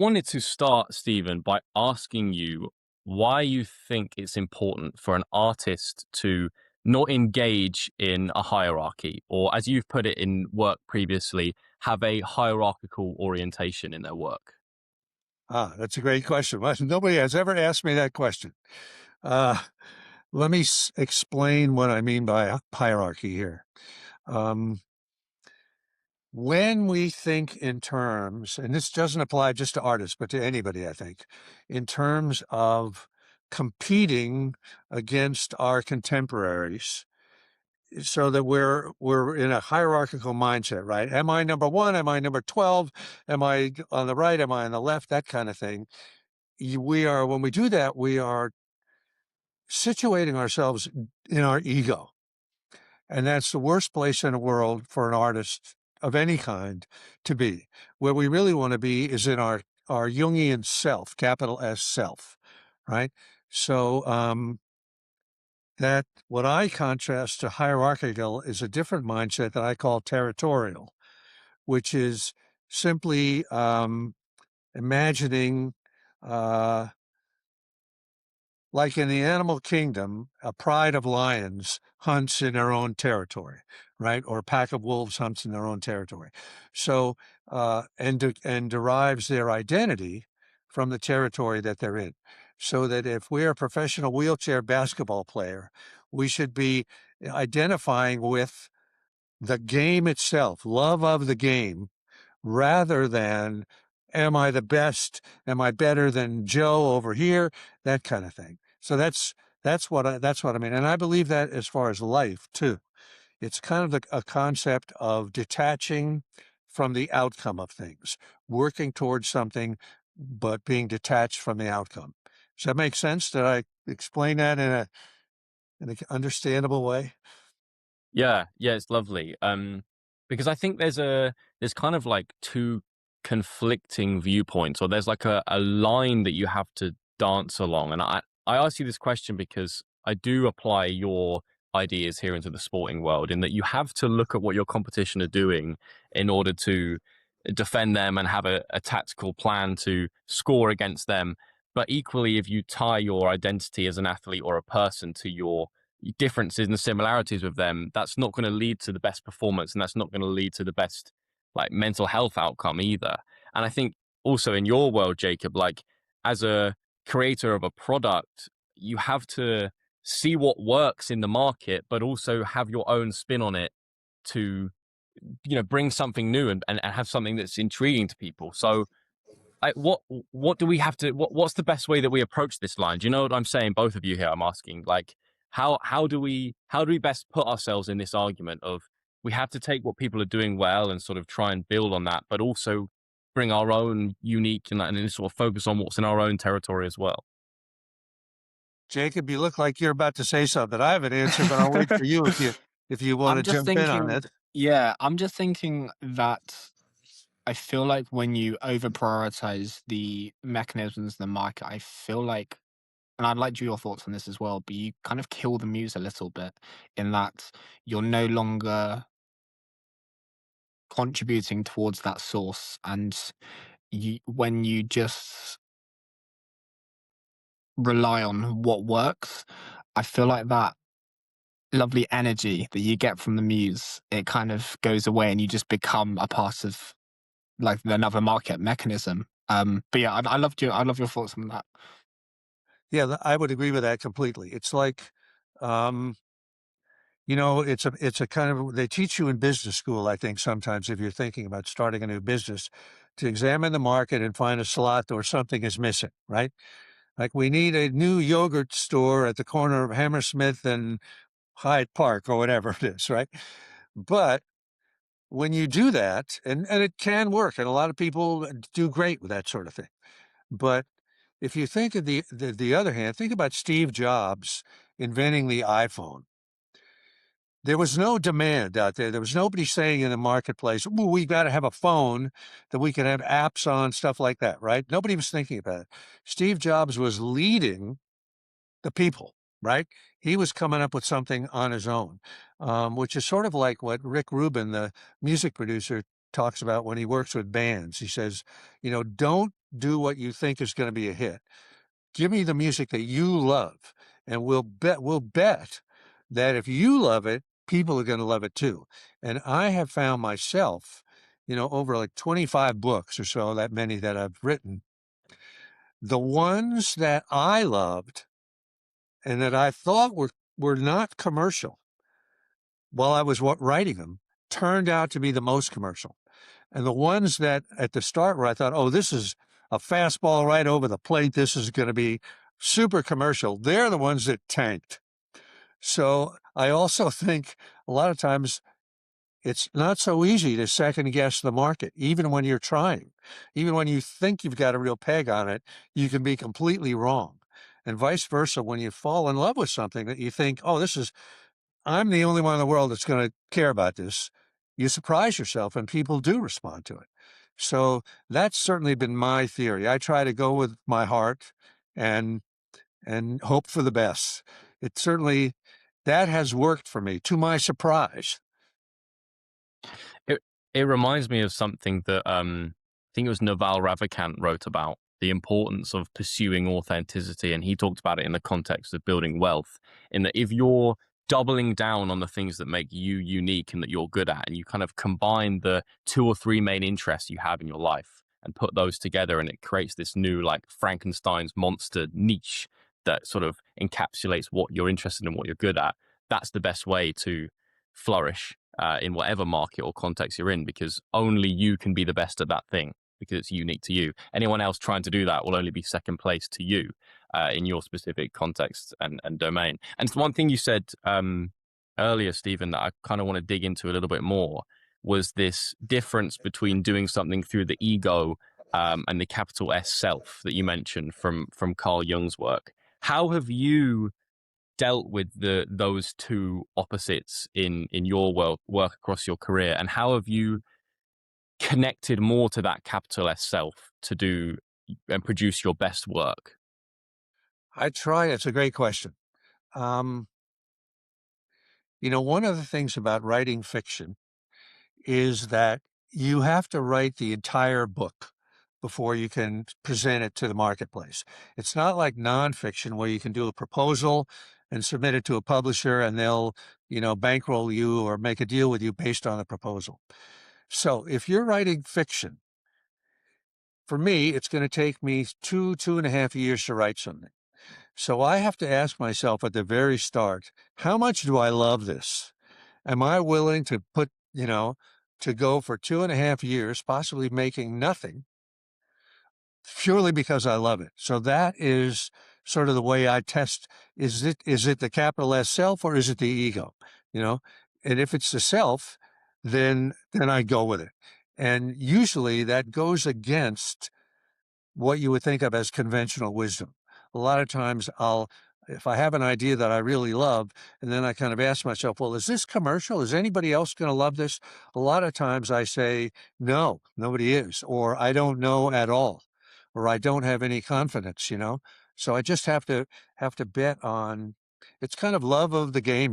wanted to start, Stephen, by asking you why you think it's important for an artist to not engage in a hierarchy, or as you've put it in work previously, have a hierarchical orientation in their work. That's a great question. Well, nobody has ever asked me that question. Uh, Let me explain what I mean by hierarchy here. Um, when we think in terms, and this doesn't apply just to artists, but to anybody, I think, in terms of competing against our contemporaries, so that we're in a hierarchical mindset, right? Am I number one? Am I number 12? Am I on the right? Am I on the left? That kind of thing. We are, when we do that, we are situating ourselves in our ego. And that's the worst place in the world for an artist of any kind to be. Where we really want to be is in our Jungian self, capital S self, right? So that what I contrast to hierarchical is a different mindset that I call territorial, which is simply imagining uh, like in the animal kingdom, a pride of lions hunts in their own territory, right? Or a pack of wolves hunts in their own territory. So, and derives their identity from the territory that they're in. So that if we're a professional wheelchair basketball player, we should be identifying with the game itself, love of the game, rather than, am I the best? Am I better than Joe over here? That kind of thing. So that's what I mean. And I believe that as far as life too. It's kind of a concept of detaching from the outcome of things, working towards something, but being detached from the outcome. Does that make sense? Did I explain that in an understandable way? Yeah, yeah, it's lovely. Because I think there's kind of like two conflicting viewpoints, or there's like a line that you have to dance along. And I ask you this question because I do apply your ideas here into the sporting world, in that you have to look at what your competition are doing in order to defend them and have a tactical plan to score against them. But equally, if you tie your identity as an athlete or a person to your differences and the similarities with them, that's not going to lead to the best performance, and that's not going to lead to the best like mental health outcome either. And I think also in your world, Jacob, like as a creator of a product, you have to see what works in the market, but also have your own spin on it to, bring something new and have something that's intriguing to people. So what do we have to what's the best way that we approach this line? Do you know what I'm saying? Both of you here, I'm asking, like, how do we best put ourselves in this argument of, we have to take what people are doing well and sort of try and build on that, but also bring our own unique and sort of focus on what's in our own territory as well. Jacob, you look like you're about to say something. I have an answer, but I'll wait for you if you want I'm to just jump in on thinking, it. yeah, I'm just thinking that I feel like when you over prioritize the mechanisms in the market, I feel like, and I'd like your thoughts on this as well, but you kind of kill the muse a little bit in that you're no longer contributing towards that source. And when you just rely on what works, I feel like that lovely energy that you get from the muse, it kind of goes away and you just become a part of like another market mechanism. But yeah, I love your thoughts on that. Yeah, I would agree with that completely. It's like, um, it's a kind of, they teach you in business school, I think, sometimes if you're thinking about starting a new business, to examine the market and find a slot or something is missing, right? Like we need a new yogurt store at the corner of Hammersmith and Hyde Park or whatever it is, right? But when you do that, and it can work, and a lot of people do great with that sort of thing. But if you think of the other hand, think about Steve Jobs inventing the iPhone. There was no demand out there. There was nobody saying in the marketplace, "Ooh, we got to have a phone that we can have apps on," stuff like that, right? Nobody was thinking about it. Steve Jobs was leading the people, right? He was coming up with something on his own, which is sort of like what Rick Rubin, the music producer, talks about when he works with bands. He says, don't do what you think is going to be a hit. Give me the music that you love, and we'll bet that if you love it, people are going to love it too. And I have found myself, over like 25 books or so, that many that I've written, the ones that I loved and that I thought were not commercial while I was writing them turned out to be the most commercial. And the ones that at the start where I thought, oh, this is a fastball right over the plate, this is going to be super commercial, they're the ones that tanked. So I also think a lot of times it's not so easy to second guess the market, even when you're trying. Even when you think you've got a real peg on it, you can be completely wrong. And vice versa, when you fall in love with something that you think, oh, I'm the only one in the world that's going to care about this, you surprise yourself and people do respond to it. So that's certainly been my theory. I try to go with my heart and hope for the best. That has worked for me, to my surprise. It reminds me of something that I think it was Naval Ravikant wrote about the importance of pursuing authenticity, and he talked about it in the context of building wealth. In that, if you're doubling down on the things that make you unique and that you're good at, and you kind of combine the 2 or 3 main interests you have in your life and put those together, and it creates this new, like, Frankenstein's monster niche that sort of encapsulates what you're interested in, what you're good at. That's the best way to flourish in whatever market or context you're in, because only you can be the best at that thing because it's unique to you. Anyone else trying to do that will only be second place to you in your specific context and domain. And it's one thing you said earlier, Stephen, that I kind of want to dig into a little bit more, was this difference between doing something through the ego and the capital S self that you mentioned from Carl Jung's work. How have you dealt with those two opposites in your work across your career, and how have you connected more to that capital S self to do and produce your best work? I try. It's a great question. One of the things about writing fiction is that you have to write the entire book before you can present it to the marketplace. It's not like nonfiction where you can do a proposal and submit it to a publisher and they'll, bankroll you or make a deal with you based on the proposal. So if you're writing fiction, for me, it's going to take me 2.5 years to write something. So I have to ask myself at the very start, how much do I love this? Am I willing to to go for 2.5 years, possibly making nothing, purely because I love it? So that is sort of the way I test. Is it the capital S self or is it the ego? And if it's the self, then I go with it. And usually that goes against what you would think of as conventional wisdom. A lot of times if I have an idea that I really love, and then I kind of ask myself, well, is this commercial? Is anybody else going to love this? A lot of times I say, no, nobody is, or I don't know at all, or I don't have any confidence, So I just have to bet on, it's kind of love of the game.